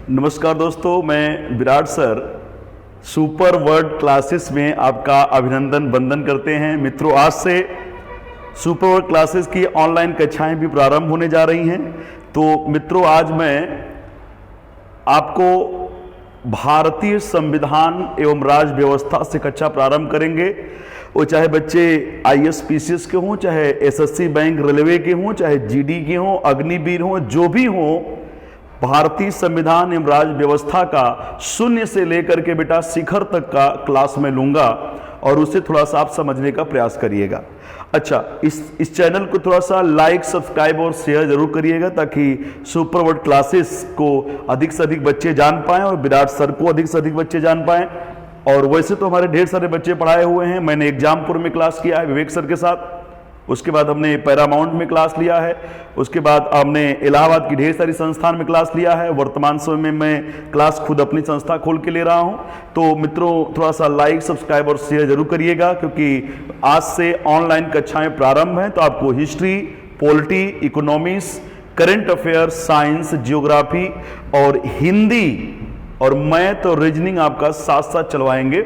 नमस्कार दोस्तों, मैं Virat sir super word classes में आपका अभिनंदन वंदन करते हैं। मित्रों, आज से सुपर वर्ड क्लासेस की ऑनलाइन कक्षाएं भी प्रारंभ होने जा रही हैं। तो मित्रों, आज मैं आपको भारतीय संविधान एवं राज व्यवस्था से कक्षा प्रारंभ करेंगे। वो चाहे बच्चे आईएएस पीसीएस के हों, चाहे एसएससी बैंक रेलवे के हों, चाहे जीडी के हों, अग्निवीर हों, जो भी हों, भारतीय संविधान एवं राज व्यवस्था का शून्य से लेकर के बेटा शिखर तक का क्लास में लूंगा और उसे थोड़ा सा आप समझने का प्रयास करिएगा। अच्छा, इस चैनल को थोड़ा सा लाइक, सब्सक्राइब और शेयर जरूर करिएगा ताकि सुपर वर्ड क्लासेस को अधिक से अधिक बच्चे जान पाएं और विराट सर को अधिक से अधिक बच्चे जान पाएं। और वैसे तो हमारे ढेर सारे बच्चे पढ़ाए हुए हैं। मैंने एग्जामपुर में क्लास किया है विवेक सर के साथ, उसके बाद हमने पैरामाउंट में क्लास लिया है, उसके बाद हमने इलाहाबाद की ढेर सारी संस्थान में क्लास लिया है। वर्तमान समय में मैं क्लास खुद अपनी संस्था खोल के ले रहा हूं। तो मित्रों, थोड़ा सा लाइक, सब्सक्राइब और शेयर जरूर करिएगा क्योंकि आज से ऑनलाइन कक्षाएं प्रारंभ हैं। तो आपको history, polity, economics, current affair, science, geography और हिंदी और मैथ और रीजनिंग आपका साथ साथ चलवाएंगे।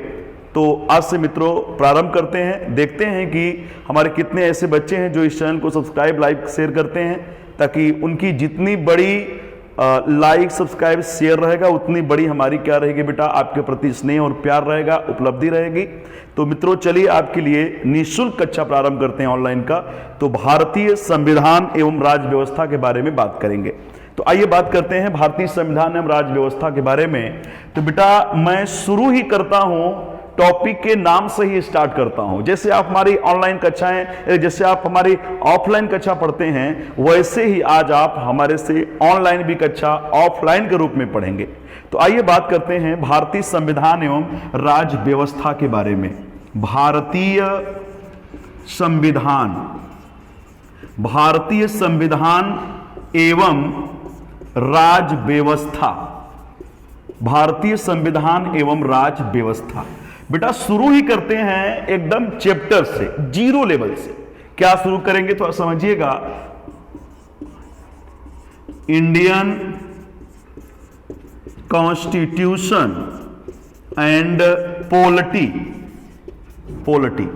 तो आज से मित्रों प्रारंभ करते हैं। देखते हैं कि हमारे कितने ऐसे बच्चे हैं जो इस चैनल को सब्सक्राइब, लाइक, शेयर करते हैं, ताकि उनकी जितनी बड़ी लाइक, सब्सक्राइब, शेयर रहेगा उतनी बड़ी हमारी क्या रहेगी बेटा, आपके प्रति स्नेह और प्यार रहेगा, उपलब्धि रहेगी। तो मित्रों, चलिए आपके लिए निःशुल्क कक्षा प्रारंभ करते हैं ऑनलाइन का। तो भारतीय संविधान एवं राज व्यवस्था के बारे में बात करेंगे। तो आइए बात करते हैं भारतीय संविधान एवं राज व्यवस्था के बारे में। तो बेटा, मैं शुरू ही करता हूं टॉपिक के नाम से ही स्टार्ट करता हूं। जैसे आप हमारी ऑनलाइन कक्षाएं, जैसे आप हमारी ऑफलाइन कक्षा पढ़ते हैं, वैसे ही आज आप हमारे से ऑनलाइन भी कक्षा ऑफलाइन के रूप में पढ़ेंगे। तो आइए बात करते हैं भारतीय संविधान एवं राज व्यवस्था के बारे में। भारतीय संविधान, भारतीय संविधान एवं राज व्यवस्था, भारतीय संविधान एवं राज व्यवस्था। बेटा, शुरू ही करते हैं एकदम चैप्टर से, जीरो लेवल से। क्या शुरू करेंगे तो समझिएगा। Indian constitution and polity. Polity,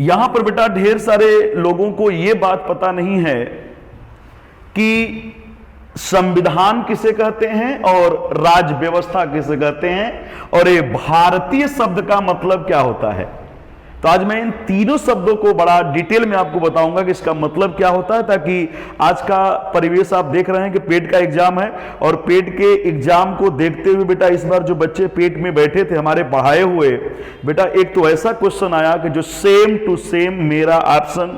यहां पर बेटा ढेर सारे लोगों को यह बात पता नहीं है कि संविधान किसे कहते हैं और राज व्यवस्था किसे कहते हैं और ये भारतीय शब्द का मतलब क्या होता है। तो आज मैं इन तीनों शब्दों को बड़ा डिटेल में आपको बताऊंगा कि इसका मतलब क्या होता है, ताकि आज का परिवेश आप देख रहे हैं कि पेट का एग्जाम है और पेट के एग्जाम को देखते हुए बेटा इस बार जो बच्चे पेट में बैठे थे हमारे पढ़ाए हुए, बेटा एक तो ऐसा क्वेश्चन आया कि जो सेम टू सेम मेरा ऑप्शन,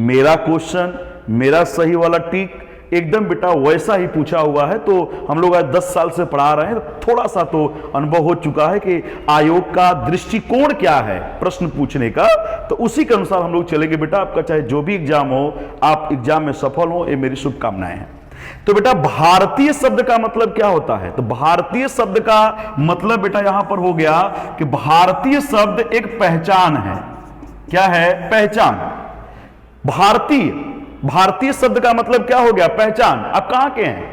मेरा क्वेश्चन, मेरा सही वाला टिक एकदम बेटा वैसा ही पूछा हुआ है। तो हम लोग आज 10 साल से पढ़ा रहे हैं, थोड़ा सा तो अनुभव हो चुका है कि आयोग का दृष्टिकोण क्या है प्रश्न पूछने का। तो उसी के अनुसार हम लोग चलेंगे बेटा। आपका चाहे जो भी एग्जाम हो, आप एग्जाम में सफल हो, ये मेरी शुभकामनाएं हैं। तो बेटा, भारतीय शब्द का मतलब क्या होता है। तो भारतीय शब्द का मतलब बेटा यहां पर हो गया कि भारतीय शब्द एक पहचान है। क्या है? पहचान। भारतीय, भारतीय शब्द का मतलब क्या हो गया? पहचान। अब कहां के हैं,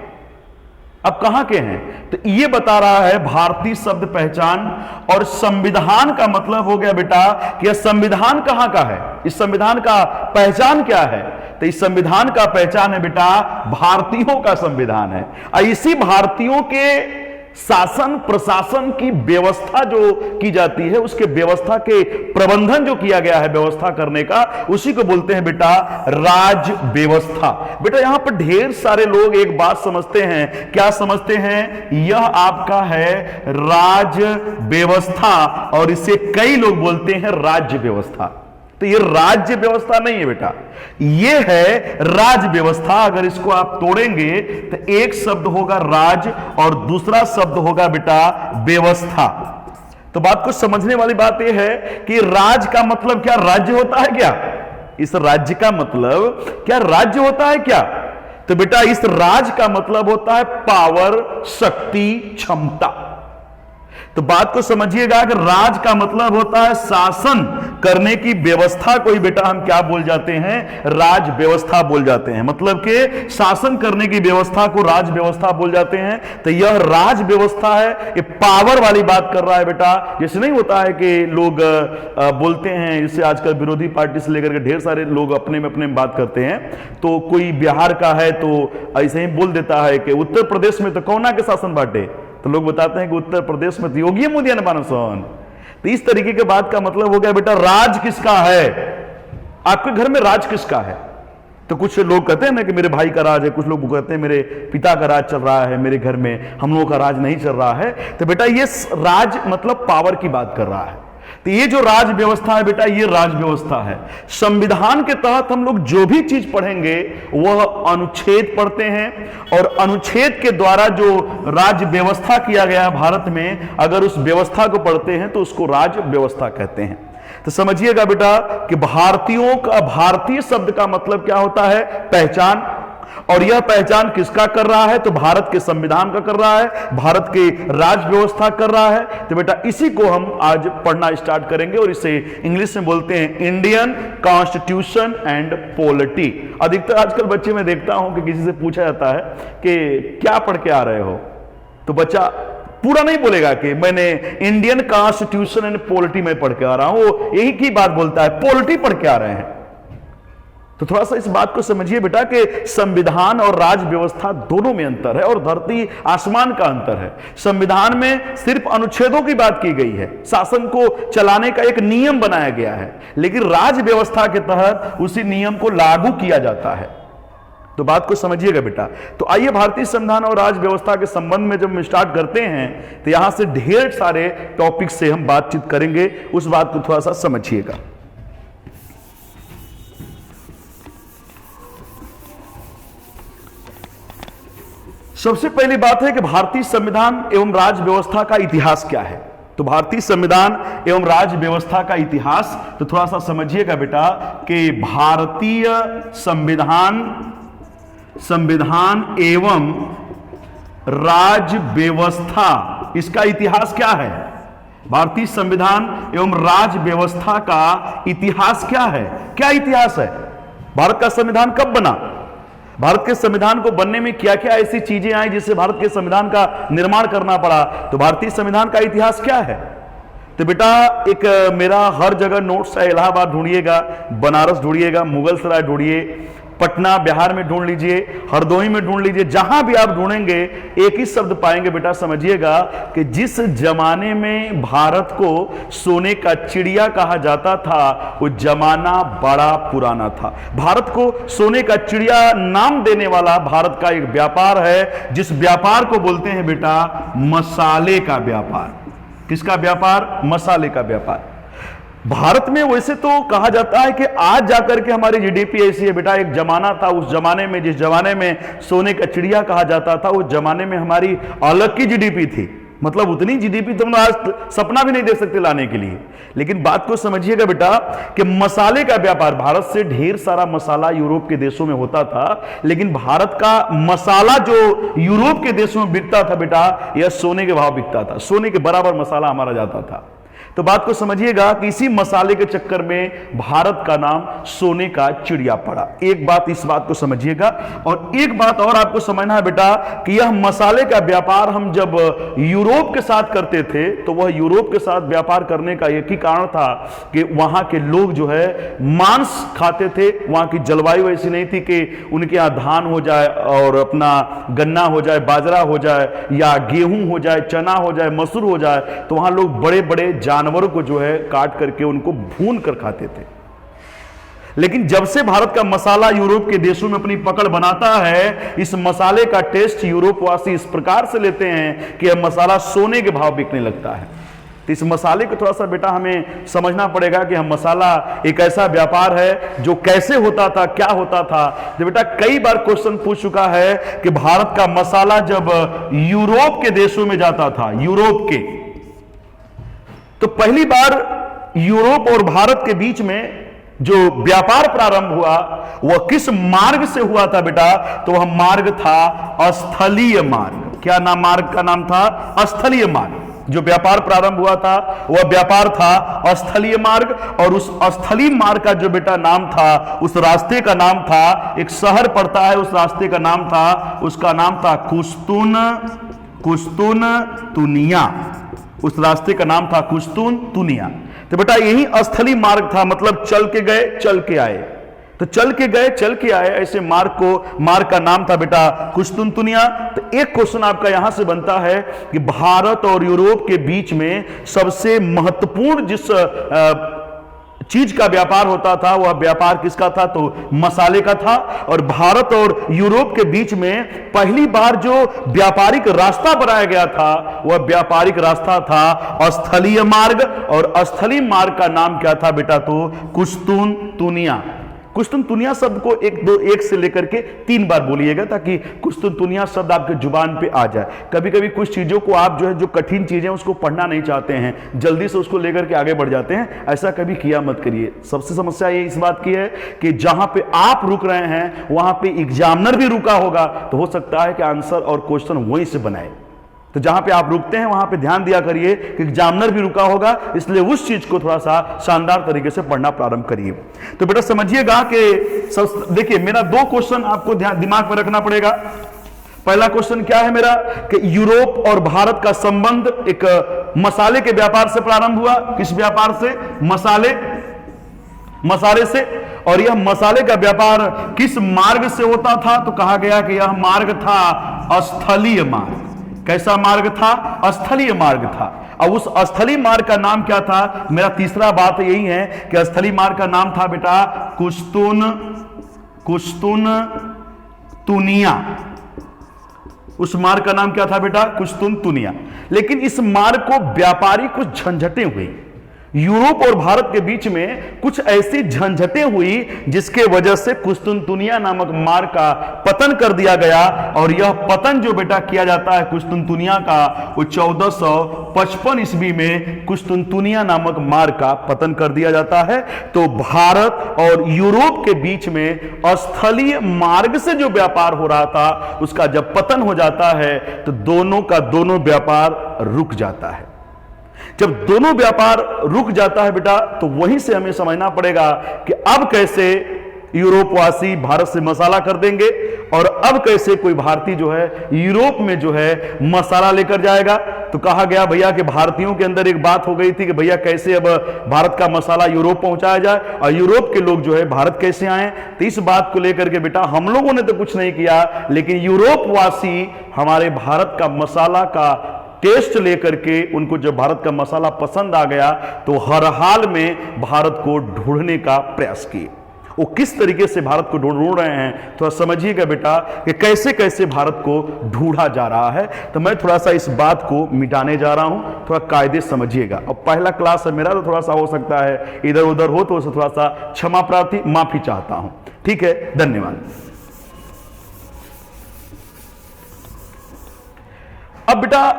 अब कहां के हैं? तो ये बता रहा है भारतीय शब्द पहचान। और संविधान का मतलब हो गया बेटा कि यह संविधान कहां का है, इस संविधान का पहचान क्या है। तो इस संविधान का पहचान है बेटा भारतीयों का संविधान है। और इसी भारतीयों के शासन प्रशासन की व्यवस्था जो की जाती है, उसके व्यवस्था के प्रबंधन जो किया गया है व्यवस्था करने का, उसी को बोलते हैं बेटा राज व्यवस्था। बेटा यहां पर ढेर सारे लोग एक बात समझते हैं। क्या समझते हैं? यह आपका है राज व्यवस्था और इसे कई लोग बोलते हैं राज्य व्यवस्था। तो ये राज्य व्यवस्था नहीं है बेटा, ये है राज व्यवस्था। अगर इसको आप तोड़ेंगे तो एक शब्द होगा राज और दूसरा शब्द होगा बेटा व्यवस्था। तो बात को समझने वाली बात यह है कि राज का मतलब क्या राज्य होता है क्या? इस राज्य का मतलब क्या राज्य होता है क्या? तो बेटा इस राज का मतलब होता है पावर, शक्ति, क्षमता। तो बात को समझिएगा कि राज का मतलब होता है शासन करने की व्यवस्था को ही बेटा हम क्या बोल जाते हैं, राज व्यवस्था बोल जाते हैं। मतलब कि शासन करने की व्यवस्था को राज व्यवस्था बोल जाते हैं। तो यह राज व्यवस्था है, ये पावर वाली बात कर रहा है बेटा। जैसे नहीं होता है कि लोग बोलते हैं, इससे आजकल विरोधी पार्टी से लेकर के ढेर सारे लोग अपने में बात करते हैं। तो कोई बिहार का है तो ऐसे ही बोल देता है कि उत्तर प्रदेश में तो कौना के शासन बांटे, तो लोग बताते हैं कि उत्तर प्रदेश में तो योगी मोदी ने बानसन। तो इस तरीके के बात का मतलब हो गया बेटा राज किसका है, आपके घर में राज किसका है। तो कुछ लोग कहते हैं ना कि मेरे भाई का राज है, कुछ लोग कहते हैं मेरे पिता का राज चल रहा है, मेरे घर में हम लोगों का राज नहीं चल रहा है। तो बेटा ये राज मतलब पावर की बात कर रहा है। तो ये जो राज व्यवस्था है बेटा, ये राज व्यवस्था है। संविधान के तहत हम लोग जो भी चीज पढ़ेंगे वह अनुच्छेद पढ़ते हैं, और अनुच्छेद के द्वारा जो राज व्यवस्था किया गया है भारत में, अगर उस व्यवस्था को पढ़ते हैं तो उसको राज व्यवस्था कहते हैं। तो समझिएगा बेटा कि भारतीयों का, भारतीय शब्द का मतलब क्या होता है, पहचान। और यह पहचान किसका कर रहा है, तो भारत के संविधान का कर रहा है, भारत की राज व्यवस्था कर रहा है। तो बेटा इसी को हम आज पढ़ना स्टार्ट करेंगे, और इसे इंग्लिश में बोलते हैं इंडियन कॉन्स्टिट्यूशन एंड पॉलिटी। अधिकतर आजकल बच्चे में देखता हूं कि किसी से पूछा जाता है कि क्या पढ़ के आ रहे हो, तो बच्चा पूरा नहीं बोलेगा कि मैंने इंडियन कॉन्स्टिट्यूशन एंड पॉलिटी में पढ़ के आ रहा हूं, वो यही की बात बोलता है, पॉलिटी पढ़ के आ रहे हैं। तो थोड़ा सा इस बात को समझिए बेटा कि संविधान और राज व्यवस्था दोनों में अंतर है, और धरती आसमान का अंतर है। संविधान में सिर्फ अनुच्छेदों की बात की गई है, शासन को चलाने का एक नियम बनाया गया है, लेकिन राज व्यवस्था के तहत उसी नियम को लागू किया जाता है। तो बात को समझिएगा बेटा। तो आइए भारतीय संविधान और राज व्यवस्था के संबंध में जब हम स्टार्ट करते हैं तो यहां से ढेर सारे टॉपिक से हम बातचीत करेंगे, उस बात को थोड़ा सा समझिएगा। सबसे पहली बात है कि भारतीय संविधान एवं राज व्यवस्था का इतिहास क्या है। तो भारतीय संविधान एवं राज व्यवस्था का इतिहास तो थोड़ा सा समझिएगा बेटा कि भारतीय संविधान एवं राज व्यवस्था, इसका इतिहास क्या है। भारतीय संविधान एवं राज व्यवस्था का इतिहास क्या है, क्या इतिहास है। भारत का संविधान कब बना, भारत के संविधान को बनने में क्या क्या ऐसी चीजें आई जिससे भारत के संविधान का निर्माण करना पड़ा। तो भारतीय संविधान का इतिहास क्या है। तो बेटा एक मेरा हर जगह नोट्स है, इलाहाबाद ढूंढिएगा, बनारस ढूंढिएगा, मुगलसराय ढूंढिए, पटना बिहार में ढूंढ लीजिए, हरदोई में ढूंढ लीजिए, जहां भी आप ढूंढेंगे एक ही शब्द पाएंगे बेटा। समझिएगा कि जिस जमाने में भारत को सोने का चिड़िया कहा जाता था वो जमाना बड़ा पुराना था। भारत को सोने का चिड़िया नाम देने वाला भारत का एक व्यापार है, जिस व्यापार को बोलते हैं बेटा मसाले का व्यापार। किसका व्यापार, मसाले का व्यापार। भारत में वैसे तो कहा जाता है कि आज जाकर के हमारी जीडीपी ऐसी है बेटा, एक जमाना था उस जमाने में, जिस जमाने में सोने का चिड़िया कहा जाता था, उस जमाने में हमारी अलग की जीडीपी थी। मतलब उतनी जीडीपी तुम आज सपना भी नहीं देख सकते लाने के लिए। लेकिन बात को समझिएगा बेटा कि मसाले का व्यापार, भारत से ढेर सारा मसाला यूरोप के देशों में होता था, लेकिन भारत का मसाला जो यूरोप के देशों में बिकता था बेटा, यह सोने के भाव बिकता था, सोने के बराबर मसाला हमारा जाता था। तो बात को समझिएगा कि इसी मसाले के चक्कर में भारत का नाम सोने का चिड़िया पड़ा। एक बात इस बात को समझिएगा। और एक बात और आपको समझना है बेटा कि यह मसाले का व्यापार हम जब यूरोप के साथ करते थे तो वह यूरोप के साथ व्यापार करने का एक ही कारण था कि वहां के लोग जो है मांस खाते थे। वहां की जलवायु ऐसी नहीं थी कि उनके यहां धान हो जाए और अपना गन्ना हो जाए, बाजरा हो जाए, या गेहूं हो जाए, चना हो जाए, मसूर हो जाए। तो वहां लोग बड़े बड़े जानवरों को जो है काट करके उनको भून कर खाते थे। लेकिन जब से भारत का मसाला यूरोप के देशों में अपनी पकड़ बनाता है, इस मसाले का टेस्ट यूरोप वासी इस प्रकार से लेते हैं कि यह मसाला सोने के भाव बिकने लगता है। तो इस मसाले को थोड़ा सा बेटा हमें समझना पड़ेगा कि हम मसाला एक ऐसा व्यापार है जो कैसे होता था, क्या होता था। तो बेटा कई बार क्वेश्चन पूछ चुका है कि भारत का मसाला जब यूरोप के देशों में जाता था, यूरोप के, तो पहली बार यूरोप और भारत के बीच में जो व्यापार प्रारंभ हुआ वह किस मार्ग से हुआ था बेटा। तो वह मार्ग था स्थलीय मार्ग। क्या नाम मार्ग का नाम था, स्थलीय मार्ग। जो व्यापार प्रारंभ हुआ था वह व्यापार था स्थलीय मार्ग, और उस स्थलीय मार्ग का जो बेटा नाम था, उस रास्ते का नाम था, एक शहर पड़ता है, उस रास्ते का नाम था, उसका नाम था कुस्तुनतुनिया। उस रास्ते का नाम था कुस्तुनतुनिया। तो बेटा यही स्थलीय मार्ग था, मतलब चल के गए चल के आए, तो चल के गए चल के आए, ऐसे मार्ग का नाम था बेटा कुस्तुनतुनिया। तो एक क्वेश्चन आपका यहां से बनता है कि भारत और यूरोप के बीच में सबसे महत्वपूर्ण जिस चीज का व्यापार होता था वह व्यापार किसका था, तो मसाले का था। और भारत और यूरोप के बीच में पहली बार जो व्यापारिक रास्ता बनाया गया था वह व्यापारिक रास्ता था स्थलीय मार्ग, और स्थलीय मार्ग का नाम क्या था बेटा, तो कुस्तुनतुनिया। कुस्तुनतुनिया शब्द को एक से लेकर के 3 बार बोलिएगा ताकि कुस्तुनतुनिया शब्द आपके जुबान पे आ जाए। कभी कभी कुछ चीजों को आप जो कठिन चीजें उसको पढ़ना नहीं चाहते हैं, जल्दी से उसको लेकर के आगे बढ़ जाते हैं, ऐसा कभी किया मत करिए। सबसे समस्या ये इस बात की है कि जहां पे आप रुक रहे हैं वहां पे एग्जामिनर भी रुका होगा, तो हो सकता है कि आंसर और क्वेश्चन वहीं से बनाए। तो जहां पे आप रुकते हैं वहां पे ध्यान दिया करिए कि एग्जामिनर भी रुका होगा, इसलिए उस चीज को थोड़ा सा शानदार तरीके से पढ़ना प्रारंभ करिए। तो बेटा समझिएगा कि देखिए मेरा 2 क्वेश्चन आपको दिमाग में रखना पड़ेगा। पहला क्वेश्चन क्या है मेरा कि यूरोप और भारत का संबंध एक मसाले के व्यापार से प्रारंभ हुआ। किस व्यापार से? मसाले से। और यह मसाले का व्यापार किस मार्ग से होता था, तो कहा गया कि यह मार्ग था स्थलीय मार्ग। कैसा मार्ग था? स्थलीय मार्ग था। अब उस स्थलीय मार्ग का नाम क्या था? मेरा तीसरा बात यही है कि स्थलीय मार्ग का नाम था बेटा कुस्तुनतुनिया। उस मार्ग का नाम क्या था बेटा? कुस्तुनतुनिया। लेकिन इस मार्ग को व्यापारी कुछ झंझटें हुई, यूरोप और भारत के बीच में कुछ ऐसी झंझटें हुई जिसके वजह से कुस्तुनतुनिया नामक मार्ग का पतन कर दिया गया। और यह पतन जो बेटा किया जाता है कुस्तुनतुनिया का, वो 1455 ईस्वी में कुस्तुनतुनिया नामक मार्ग का पतन कर दिया जाता है। तो भारत और यूरोप के बीच में स्थलीय मार्ग से जो व्यापार हो रहा था उसका जब पतन हो जाता है तो दोनों का दोनों व्यापार रुक जाता है। जब दोनों व्यापार रुक जाता है बेटा तो वहीं से हमें समझना पड़ेगा कि अब कैसे यूरोपवासी भारत से मसाला कर देंगे और अब कैसे कोई भारतीय जो है यूरोप में जो है मसाला लेकर जाएगा। तो कहा गया भैया कि भारतीयों के अंदर एक बात हो गई थी कि भैया कैसे अब भारत का मसाला यूरोप पहुंचाया जाए और यूरोप के लोग जो है भारत कैसे आए। तो इस बात को लेकर के बेटा हम लोगों ने तो कुछ नहीं किया, लेकिन यूरोपवासी हमारे भारत का मसाला का टेस्ट लेकर के उनको जब भारत का मसाला पसंद आ गया तो हर हाल में भारत को ढूंढने का प्रयास किए। वो किस तरीके से भारत को ढूंढ रहे हैं थोड़ा समझिएगा बेटा कि कैसे कैसे भारत को ढूंढा जा रहा है। तो मैं थोड़ा सा इस बात को मिटाने जा रहा हूं, थोड़ा कायदे समझिएगा। और पहला क्लास है मेरा तो थोड़ा सा हो सकता है इधर उधर हो तो उसे थोड़ा सा क्षमा प्रार्थी माफी चाहता हूं। ठीक है, धन्यवाद। अब बेटा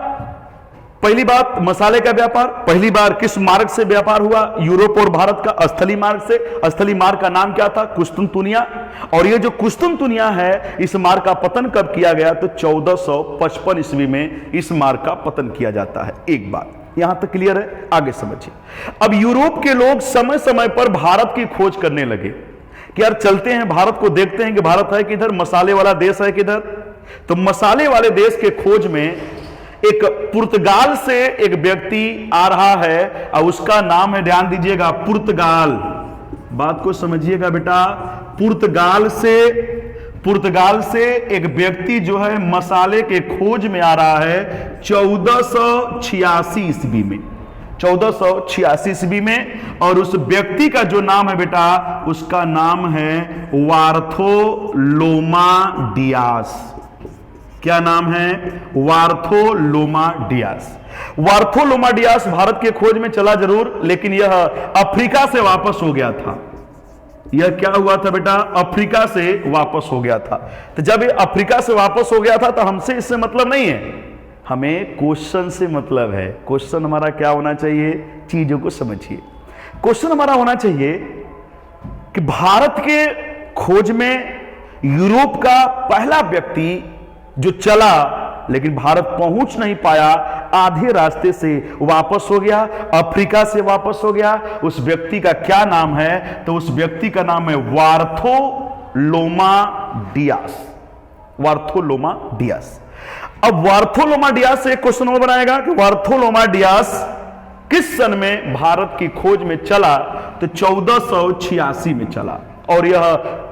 पहली बात मसाले का व्यापार पहली बार किस मार्ग से व्यापार हुआ? यूरोप और भारत का स्थलीय मार्ग से। स्थलीय मार्ग का नाम क्या था? कुस्तुनतुनिया। और ये जो कुस्तुनतुनिया है इस मार्ग का पतन कब किया गया? तो 1455 ईस्वी में इस मार्ग का पतन किया जाता है। एक बात यहां तक क्लियर है, आगे समझिए। अब यूरोप के लोग समय समय पर भारत की खोज करने लगे कि यार चलते हैं भारत को देखते हैं कि भारत है किधर, मसाले वाला देश है किधर। तो मसाले वाले देश के खोज में एक पुर्तगाल से एक व्यक्ति आ रहा है और उसका नाम है, ध्यान दीजिएगा, पुर्तगाल। बात को समझिएगा बेटा, पुर्तगाल से एक व्यक्ति जो है मसाले के खोज में आ रहा है 1486 ईस्वी में। 1486 ईस्वी में। और उस व्यक्ति का जो नाम है बेटा उसका नाम है वार्थोलोमा डियास। क्या नाम है? वार्थोलोमा डियास। वार्थोलोमा डियास भारत के खोज में चला जरूर, लेकिन यह अफ्रीका से वापस हो गया था। यह क्या हुआ था बेटा? अफ्रीका से वापस हो गया था। तो जब ये अफ्रीका से वापस हो गया था तो हमसे इससे मतलब नहीं है, हमें क्वेश्चन से मतलब है। क्वेश्चन हमारा क्या होना चाहिए? चीजों को समझिए। क्वेश्चन हमारा होना चाहिए कि भारत के खोज में यूरोप का पहला व्यक्ति जो चला लेकिन भारत पहुंच नहीं पाया, आधे रास्ते से वापस हो गया, अफ्रीका से वापस हो गया। उस व्यक्ति का क्या नाम है? तो उस व्यक्ति का नाम है वार्थोलोमा डियास। वार्थोलोमा डियास। अब वार्थोलोमा डियास से एक क्वेश्चन और बनाएगा कि वार्थोलोमा डियास किस सन में भारत की खोज में चला? तो 1486 में चला। और यह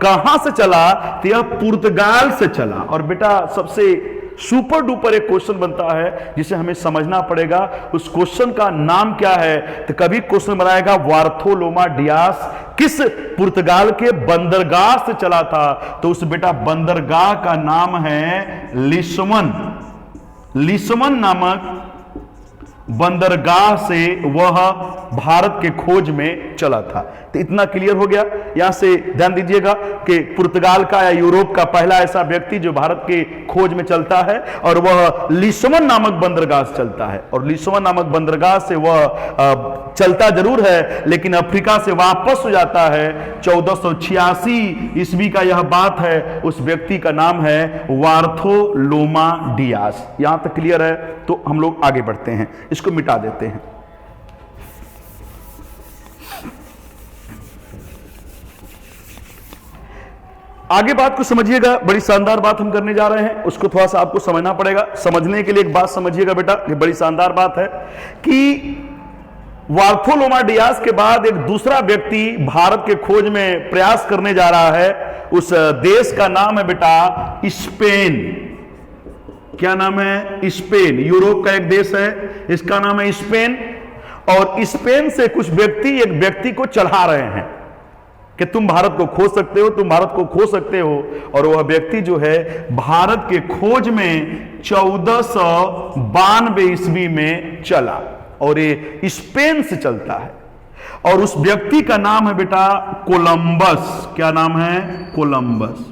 कहां से चला? तो यह पुर्तगाल से चला। और बेटा सबसे सुपर डुपर एक क्वेश्चन बनता है जिसे हमें समझना पड़ेगा। उस क्वेश्चन का नाम क्या है? तो कभी क्वेश्चन बनाएगा वार्थोलोमा डियास किस पुर्तगाल के बंदरगाह से चला था? तो उस बेटा बंदरगाह का नाम है लिस्बन। लिस्बन नामक बंदरगाह से वह भारत के खोज में चला था। तो इतना क्लियर हो गया। यहां से ध्यान दीजिएगा कि पुर्तगाल का या यूरोप का पहला ऐसा व्यक्ति जो भारत के खोज में चलता है और वह लिस्बन नामक बंदरगाह से चलता है। और लिस्बन नामक बंदरगाह से वह चलता जरूर है लेकिन अफ्रीका से वापस हो जाता है। 1486 ईस्वी का यह बात है। उस व्यक्ति का नाम है वार्थोलोमा डियास। यहां तक क्लियर है? तो हम लोग आगे बढ़ते हैं, इसको मिटा देते हैं। आगे बात को समझिएगा, बड़ी शानदार बात हम करने जा रहे हैं, उसको थोड़ा सा आपको समझना पड़ेगा। समझने के लिए एक बात समझिएगा बेटा, ये बड़ी शानदार बात है कि वार्थोलोमा डियास के बाद एक दूसरा व्यक्ति भारत के खोज में प्रयास करने जा रहा है। उस देश का नाम है बेटा स्पेन। क्या नाम है? स्पेन। यूरोप का एक देश है, इसका नाम है स्पेन। और स्पेन से कुछ व्यक्ति एक व्यक्ति को चढ़ा रहे हैं कि तुम भारत को खोज सकते हो, तुम भारत को खोज सकते हो। और वह व्यक्ति जो है भारत के खोज में 1492 ईस्वी में चला और ये स्पेन से चलता है। और उस व्यक्ति का नाम है बेटा कोलंबस। क्या नाम है? कोलंबस।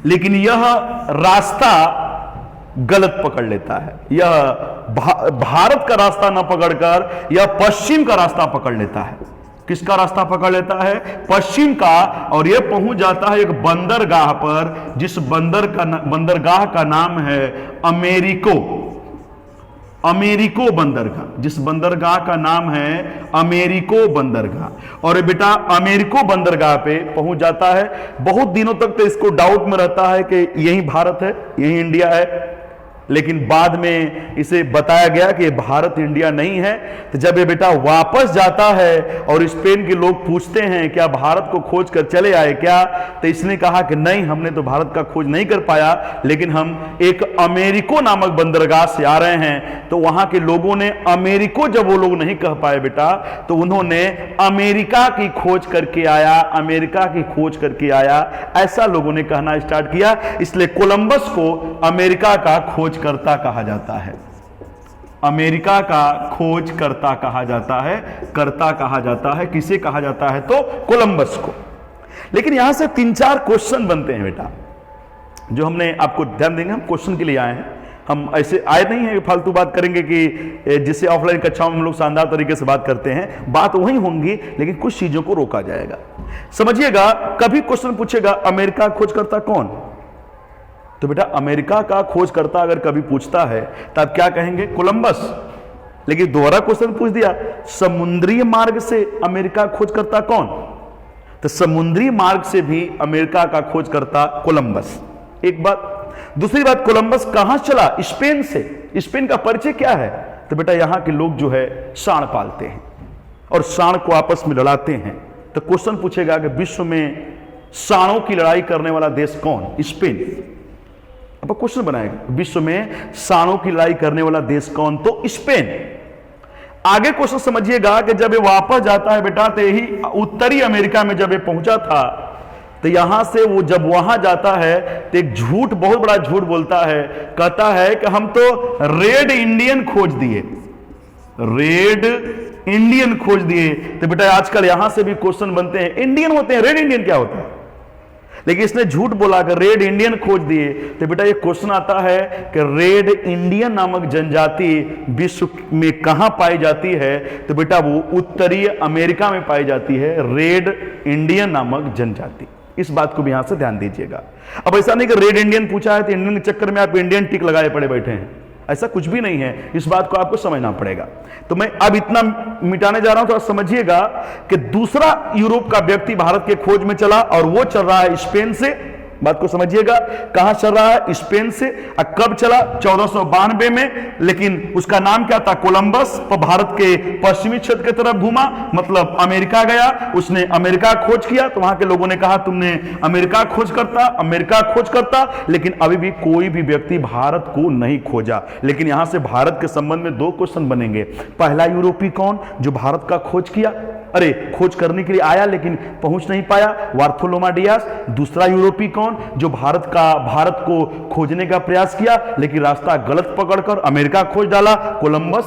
लेकिन यह रास्ता गलत पकड़ लेता है। यह भारत का रास्ता न पकड़कर यह पश्चिम का रास्ता पकड़ लेता है। किसका रास्ता पकड़ लेता है? पश्चिम का। और यह पहुंच जाता है एक बंदरगाह पर, जिस बंदरगाह का नाम है अमेरिको। अमेरिको बंदरगाह, जिस बंदरगाह का नाम है अमेरिको बंदरगाह। और बेटा अमेरिको बंदरगाह पे पहुंच जाता है। बहुत दिनों तक तो इसको डाउट में रहता है कि यही भारत है, यही इंडिया है। लेकिन बाद में इसे बताया गया कि भारत इंडिया नहीं है। तो जब ये बेटा वापस जाता है और स्पेन के लोग पूछते हैं क्या भारत को खोज कर चले आए क्या? तो इसने कहा कि नहीं, हमने तो भारत का खोज नहीं कर पाया, लेकिन हम एक अमेरिको नामक बंदरगाह से आ रहे हैं। तो वहां के लोगों ने अमेरिको जब वो लोग नहीं कह पाए बेटा, तो उन्होंने अमेरिका की खोज करके आया, अमेरिका की खोज करके आया, ऐसा लोगों ने कहना स्टार्ट किया। इसलिए कोलंबस को अमेरिका का खोजकर्ता कहा जाता है। अमेरिका का खोजकर्ता कहा जाता है, कर्ता कहा जाता है। किसे कहा जाता है? तो कोलंबस को। लेकिन यहां से 3-4 क्वेश्चन बनते हैं बेटा, जो हमने आपको ध्यान देंगे। हम क्वेश्चन के लिए आए हैं, हम ऐसे आए नहीं है फालतू बात करेंगे कि जिससे ऑफलाइन कक्षाओं में हम लोग शानदार तरीके से बात करते हैं। बात वही होंगी, लेकिन कुछ चीजों को रोका जाएगा। समझिएगा, कभी क्वेश्चन पूछेगा अमेरिका खोजकर्ता कौन? तो बेटा अमेरिका का खोजकर्ता अगर कभी पूछता है तब क्या कहेंगे? कोलंबस। लेकिन दोबारा क्वेश्चन पूछ दिया समुद्री मार्ग से अमेरिका खोजकर्ता कौन? तो समुद्री मार्ग से भी अमेरिका का खोजकर्ता कोलंबस। एक बात। दूसरी बात, कोलंबस कहां चला? स्पेन से। स्पेन का परिचय क्या है? तो बेटा यहां के लोग जो है सांड पालते हैं और सांड को आपस में लड़ाते हैं। तो क्वेश्चन पूछेगा कि विश्व में सांडों की लड़ाई करने वाला देश कौन? स्पेन। अब क्वेश्चन बनाएगा विश्व में सांडों की लड़ाई करने वाला देश कौन? तो स्पेन। आगे क्वेश्चन समझिएगा कि जब ये वापस जाता है बेटा, तो यही उत्तरी अमेरिका में जब ये पहुंचा था, तो यहां से वो जब वहां जाता है तो एक झूठ, बहुत बड़ा झूठ बोलता है। कहता है कि हम तो रेड इंडियन खोज दिए, रेड इंडियन खोज दिए। तो बेटा आजकल यहां से भी क्वेश्चन बनते हैं, इंडियन होते हैं, रेड इंडियन क्या होता है? लेकिन इसने झूठ बोला कि रेड इंडियन खोज दिए। तो बेटा ये क्वेश्चन आता है कि रेड इंडियन नामक जनजाति विश्व में कहां पाई जाती है? तो बेटा वो उत्तरी अमेरिका में पाई जाती है, रेड इंडियन नामक जनजाति। इस बात को भी यहां से ध्यान दीजिएगा। अब ऐसा नहीं कि रेड इंडियन पूछा है तो इंडियन के चक्कर में आप इंडियन टिक लगाए पड़े बैठे हैं, ऐसा कुछ भी नहीं है, इस बात को आपको समझना पड़ेगा। तो मैं अब इतना मिटाने जा रहा हूं, तो आप समझिएगा कि दूसरा यूरोप का व्यक्ति भारत के खोज में चला और वो चल रहा है स्पेन से। बात को समझिएगा, कहां चल रहा है? स्पेन से। कब चला? 1492 में। लेकिन उसका नाम क्या था? कोलंबस। तो भारत के पश्चिमी क्षेत्र की तरफ घूमा, मतलब अमेरिका गया, उसने अमेरिका खोज किया। तो वहां के लोगों ने कहा तुमने अमेरिका खोज करता, लेकिन अभी भी कोई भी व्यक्ति भारत को नहीं खोजा। लेकिन यहां से भारत के संबंध में 2 क्वेश्चन बनेंगे। पहला यूरोपीय कौन जो भारत का खोज किया, अरे खोज करने के लिए आया लेकिन पहुंच नहीं पाया? बार्थोलोमा डियास। दूसरा यूरोपीय कौन जो भारत को खोजने का प्रयास किया लेकिन रास्ता गलत पकड़कर अमेरिका खोज डाला? कोलंबस।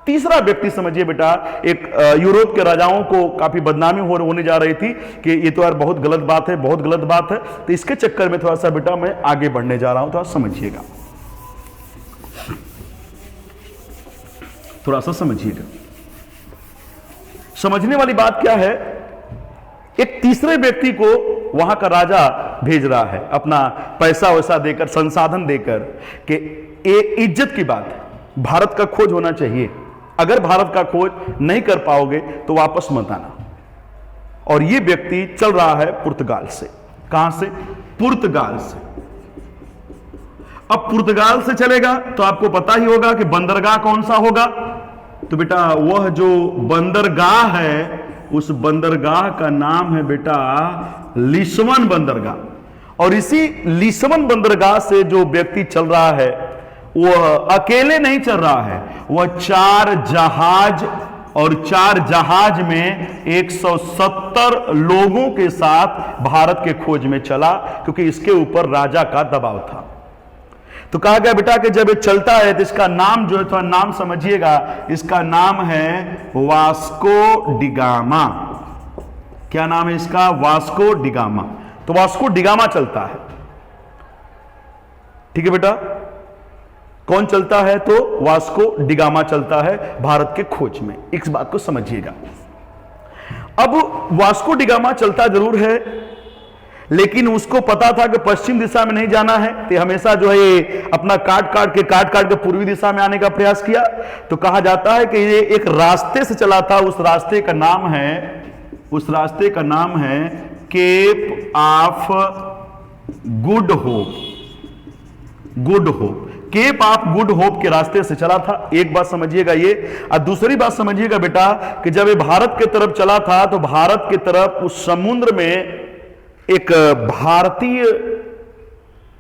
तीसरा व्यक्ति समझिए बेटा, एक यूरोप के राजाओं को काफी बदनामी होने जा रही थी कि ये तो यार बहुत गलत बात है, तो इसके चक्कर में थोड़ा सा बेटा मैं आगे बढ़ने जा रहा हूं, थोड़ा समझिएगा, थोड़ा सा समझिएगा। समझने वाली बात क्या है, एक तीसरे व्यक्ति को वहां का राजा भेज रहा है अपना पैसा वैसा देकर, संसाधन देकर, कि इज्जत की बात है, भारत का खोज होना चाहिए, अगर भारत का खोज नहीं कर पाओगे तो वापस मत आना। और यह व्यक्ति चल रहा है पुर्तगाल से। कहां से? पुर्तगाल से। अब पुर्तगाल से चलेगा तो आपको पता ही होगा कि बंदरगाह कौन सा होगा। तो बेटा वह जो बंदरगाह है, उस बंदरगाह का नाम है बेटा लिस्बन बंदरगाह। और इसी लिस्बन बंदरगाह से जो व्यक्ति चल रहा है वह अकेले नहीं चल रहा है, वह 4 जहाज, और 4 जहाज में 170 लोगों के साथ भारत के खोज में चला, क्योंकि इसके ऊपर राजा का दबाव था। तो कहा गया बेटा कि जब ये चलता है तो इसका नाम जो है, थोड़ा नाम समझिएगा, इसका नाम है वास्को डिगामा। क्या नाम है इसका? Vasco da Gama. तो वास्को डिगामा चलता है, ठीक है बेटा। कौन चलता है? तो वास्को डिगामा चलता है भारत के खोज में। इस बात को समझिएगा। अब वास्को डिगामा चलता जरूर है, लेकिन उसको पता था कि पश्चिम दिशा में नहीं जाना है, तो हमेशा जो है अपना काट काट के पूर्वी दिशा में आने का प्रयास किया। तो कहा जाता है कि ये एक रास्ते से चला था, उस रास्ते का नाम है Cape of Good Hope. Cape of Good Hope के रास्ते से चला था। एक बात समझिएगा ये। और दूसरी बात समझिएगा बेटा कि जब ये भारत की तरफ चला था तो भारत की तरफ उस समुद्र में एक भारतीय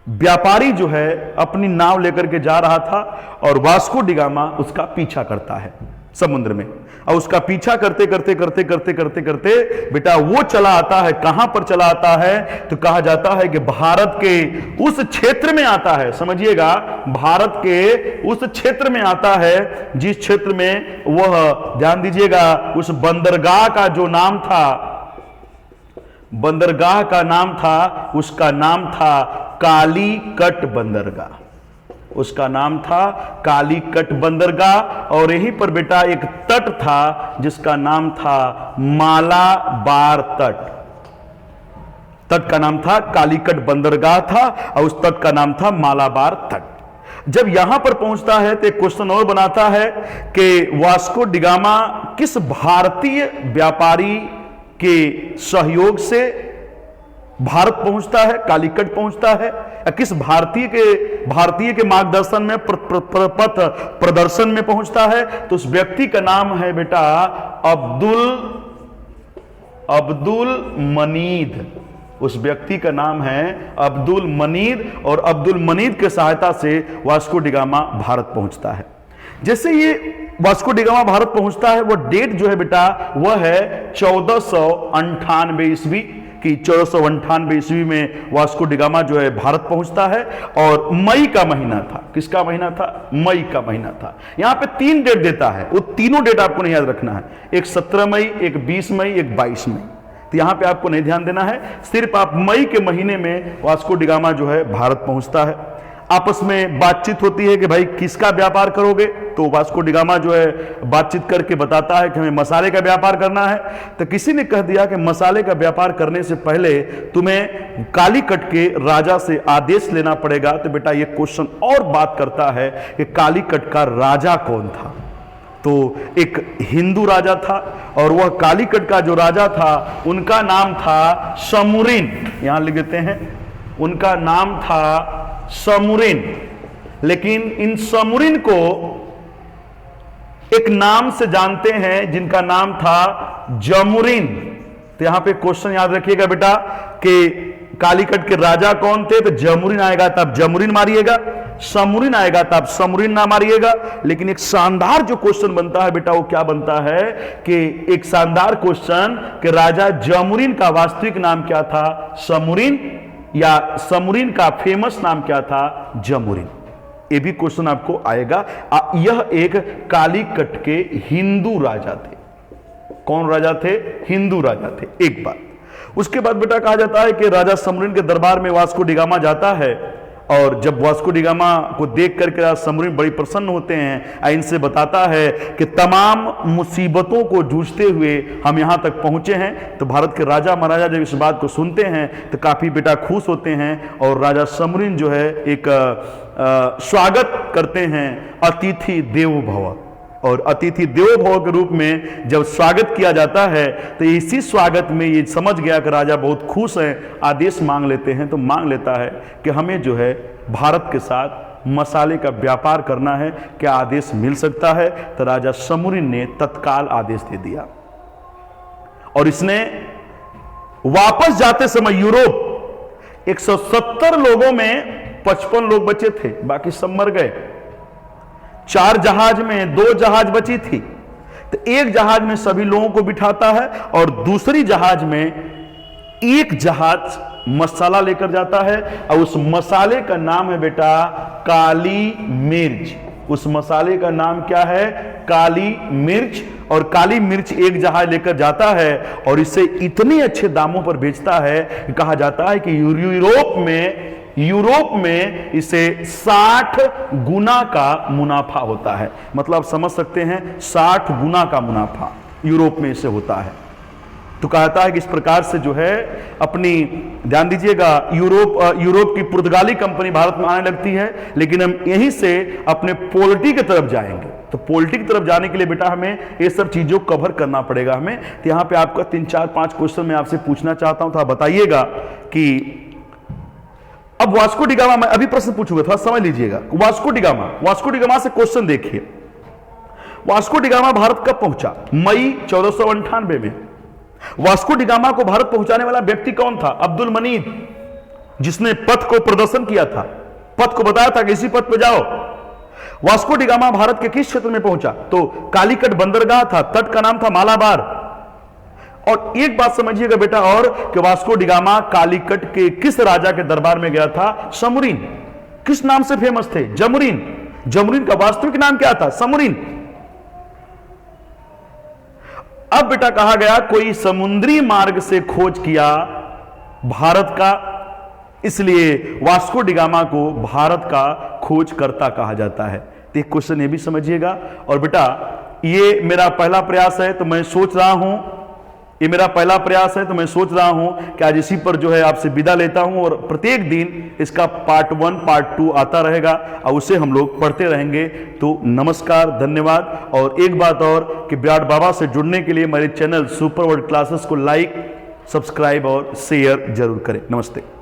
व्यापारी जो है अपनी नाव लेकर के जा रहा था, और वास्को डिगामा उसका पीछा करता है समुद्र में। और उसका पीछा करते करते बेटा वो चला आता है। कहां पर चला आता है? तो कहा जाता है कि भारत के उस क्षेत्र में आता है। समझिएगा, भारत के उस क्षेत्र में आता है जिस क्षेत्र में वह, ध्यान दीजिएगा, उस बंदरगाह का जो नाम था, बंदरगाह का नाम था, उसका नाम था कालीकट बंदरगाह। उसका नाम था कालीकट बंदरगाह। और यहीं पर बेटा एक तट था जिसका नाम था मालाबार तट। तट का नाम था कालीकट बंदरगाह था, और उस तट का नाम था मालाबार तट। जब यहां पर पहुंचता है तो एक क्वेश्चन और बनाता है कि वास्को डिगामा किस भारतीय व्यापारी के सहयोग से भारत पहुंचता है, कालीकट पहुंचता है, या किस भारतीय के मार्गदर्शन में, पथ प्रदर्शन में पहुंचता है? तो उस व्यक्ति का नाम है बेटा अब्दुल मनीद। उस व्यक्ति का नाम है अब्दुल मनीद, और अब्दुल मनीद के सहायता से वास्को डिगामा भारत पहुंचता है। जैसे ये वास्को डिगामा भारत पहुंचता है, वो डेट जो है बेटा वह है 1498 ईस्वी की। 1498 ईस्वी में वास्को डिगामा जो है भारत पहुंचता है, और मई का महीना था। किसका महीना था? मई का महीना था। यहां पे 3 डेट देता है, वो तीनों डेट आपको नहीं याद रखना है। एक 17 मई, एक 20 मई, एक 22 मई। तो यहां पे आपको नहीं ध्यान देना है, सिर्फ आप मई के महीने में वास्को डिगामा जो है भारत पहुंचता है। आपस में बातचीत होती है कि भाई किसका व्यापार करोगे, तो वास्को डी गामा जो है बातचीत करके बताता है कि हमें मसाले का व्यापार करना है। तो किसी ने कह दिया कि मसाले का व्यापार करने से पहले तुम्हें कालीकट के राजा से आदेश लेना पड़ेगा। तो बेटा ये क्वेश्चन और बात करता है कि कालीकट का राजा कौन था। तो एक हिंदू राजा था और वह कालीकट का जो राजा था उनका नाम था समुरिन। यहां लिख देते हैं, उनका नाम था समुरिन। लेकिन इन समुरिन को एक नाम से जानते हैं जिनका नाम था जमुरिन। तो यहां पे क्वेश्चन याद रखिएगा बेटा कि कालीकट के राजा कौन थे, तो जमुरिन आएगा तब जमुरिन मारिएगा, समुरिन आएगा तब समुरिन ना मारिएगा। लेकिन एक शानदार जो क्वेश्चन बनता है बेटा वो क्या बनता है कि एक शानदार क्वेश्चन कि राजा जमुरिन का वास्तविक नाम क्या था, समुरिन, या समुरिन का फेमस नाम क्या था, जमुरिन। ये भी क्वेश्चन आपको आएगा। यह एक कालीकट के हिंदू राजा थे। कौन राजा थे? हिंदू राजा थे। एक बात। उसके बाद बेटा कहा जाता है कि राजा समुरिन के दरबार में वास्को डी गामा जाता है और जब वास्को डी गामा को देख करके राजा समुरिन बड़ी प्रसन्न होते हैं। इनसे बताता है कि तमाम मुसीबतों को जूझते हुए हम यहां तक पहुंचे हैं। तो भारत के राजा महाराजा जब इस बात को सुनते हैं तो काफी बेटा खुश होते हैं और राजा समुरिन जो है एक स्वागत करते हैं, अतिथि देवो भव। और अतिथि देवो भव के रूप में जब स्वागत किया जाता है तो इसी स्वागत में ये समझ गया कि राजा बहुत खुश हैं, आदेश मांग लेते हैं। तो मांग लेता है कि हमें जो है भारत के साथ मसाले का व्यापार करना है, क्या आदेश मिल सकता है? तो राजा समुरिन ने तत्काल आदेश दे दिया और इसने वापस जाते समय यूरोप 170 लोगों में 55 लोग बचे थे, बाकी सब मर गए। 4 जहाज में 2 जहाज बची थी। तो एक जहाज में सभी लोगों को बिठाता है और दूसरी जहाज में एक जहाज मसाला लेकर जाता है और उस मसाले का नाम है बेटा काली मिर्च। उस मसाले का नाम क्या है? काली मिर्च। और काली मिर्च एक जहाज लेकर जाता है और इसे इतने अच्छे दामों पर बेचता है कि कहा जाता है कि यूरोप में इसे 60 गुना का मुनाफा होता है। मतलब समझ सकते हैं 60 गुना का मुनाफा यूरोप में इसे होता है। तो कहता है कि इस प्रकार से जो है अपनी, ध्यान दीजिएगा, यूरोप की पुर्तगाली कंपनी भारत में आने लगती है। लेकिन हम यहीं से अपने पॉलिटी की तरफ जाएंगे। तो पॉलिटी की तरफ जाने के लिए बेटा हमें ये सब चीजों को कवर करना पड़ेगा हमें। तो यहां पे आपका 3, 4, 5 क्वेश्चन मैं आपसे पूछना चाहता हूं। तो आप बताइएगा कि अब वास्को डी गामा, मैं अभी प्रश्न पूछूंगा, थोड़ा समझ लीजिएगा। वास्को डी गामा से क्वेश्चन देखिए। वास्को डी गामा भारत कब पहुंचा? मई 1498 में। वास्को डी गामा को भारत पहुंचाने वाला व्यक्ति कौन था? अब्दुल मनीद, जिसने पथ को प्रदर्शन किया था, पथ को बताया था कि इसी पथ पे जाओ। वास्को डी गामा भारत के किस क्षेत्र में पहुंचा? तो कालीकट बंदरगाह था, तट का नाम था मालाबार। और एक बात समझिएगा बेटा और कि वास्को डी गामा कालीकट के किस राजा के दरबार में गया था? समुरिन। किस नाम से फेमस थे? जमुरिन। जमुरिन का वास्तविक नाम क्या था? समुरिन। अब बेटा कहा गया कोई समुद्री मार्ग से खोज किया भारत का, इसलिए वास्को डी गामा को भारत का खोजकर्ता कहा जाता है। तो एक क्वेश्चन ये भी समझिएगा। और बेटा ये मेरा पहला प्रयास है, तो मैं सोच रहा हूं कि आज इसी पर जो है आपसे विदा लेता हूं और प्रत्येक दिन इसका पार्ट 1 पार्ट 2 आता रहेगा और उसे हम लोग पढ़ते रहेंगे। तो नमस्कार, धन्यवाद। और एक बात और कि विराट बाबा से जुड़ने के लिए मेरे चैनल सुपर वर्ल्ड क्लासेस को लाइक, सब्सक्राइब और शेयर जरूर करें। नमस्ते।